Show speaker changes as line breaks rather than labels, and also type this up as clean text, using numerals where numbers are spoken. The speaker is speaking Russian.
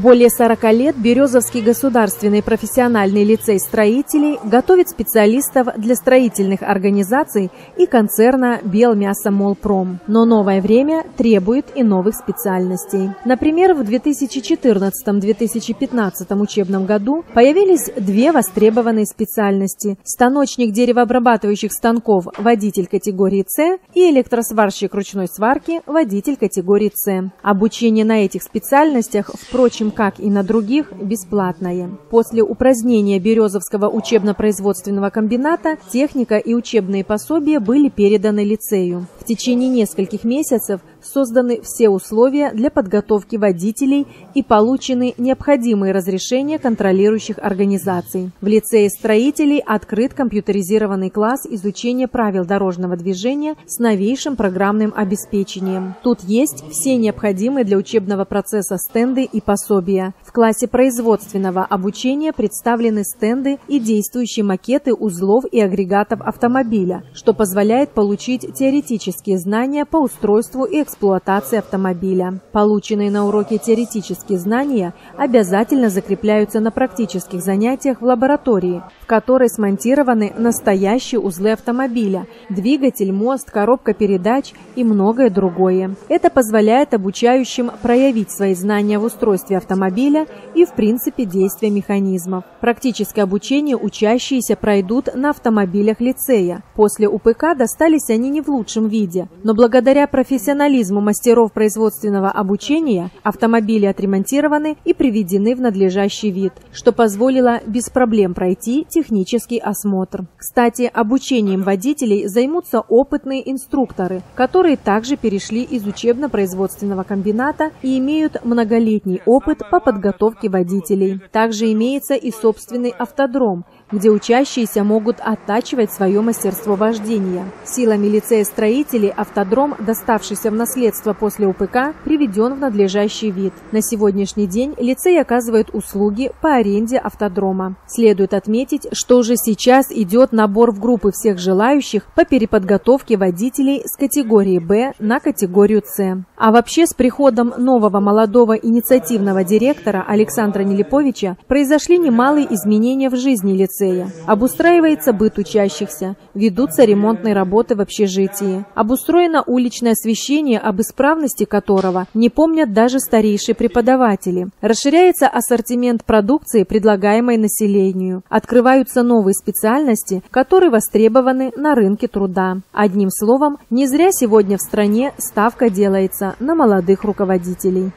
Более 40 лет Березовский государственный профессиональный лицей строителей готовит специалистов для строительных организаций и концерна «Белмясомолпром». Но новое время требует и новых специальностей. Например, в 2014-2015 учебном году появились две востребованные специальности – станочник деревообрабатывающих станков водитель категории С и электросварщик ручной сварки водитель категории С. Обучение на этих специальностях, впрочем, как и на других, бесплатное. После упразднения Березовского учебно-производственного комбината техника и учебные пособия были переданы лицею. В течение нескольких месяцев созданы все условия для подготовки водителей и получены необходимые разрешения контролирующих организаций. В лицее строителей открыт компьютеризированный класс изучения правил дорожного движения с новейшим программным обеспечением. Тут есть все необходимые для учебного процесса стенды и пособия. В классе производственного обучения представлены стенды и действующие макеты узлов и агрегатов автомобиля, что позволяет получить теоретические знания по устройству и эксплуатации автомобиля. Полученные на уроке теоретические знания обязательно закрепляются на практических занятиях в лаборатории, в которой смонтированы настоящие узлы автомобиля, двигатель, мост, коробка передач и многое другое. Это позволяет обучающим проявить свои знания в устройстве автомобиля и в принципе действия механизмов. Практическое обучение учащиеся пройдут на автомобилях лицея. После УПК достались они не в лучшем виде, но благодаря профессионализму мастеров производственного обучения автомобили отремонтированы и приведены в надлежащий вид, что позволило без проблем пройти технический осмотр. Кстати, обучением водителей займутся опытные инструкторы, которые также перешли из учебно-производственного комбината и имеют многолетний опыт по подготовке водителей. Также имеется и собственный автодром, где учащиеся могут оттачивать свое мастерство вождения. Силами лицея строителей автодром, доставшийся в наследство после УПК, приведен в надлежащий вид. На сегодняшний день лицей оказывает услуги по аренде автодрома. Следует отметить, что уже сейчас идет набор в группы всех желающих по переподготовке водителей с категории Б на категорию С. А вообще с приходом нового молодого инициативного директора Александра Нелиповича произошли немалые изменения в жизни лицея. Обустраивается быт учащихся, ведутся ремонтные работы в общежитии. Обустроено уличное освещение, об исправности которого не помнят даже старейшие преподаватели. Расширяется ассортимент продукции, предлагаемой населению. Открываются новые специальности, которые востребованы на рынке труда. Одним словом, не зря сегодня в стране ставка делается на молодых руководителей.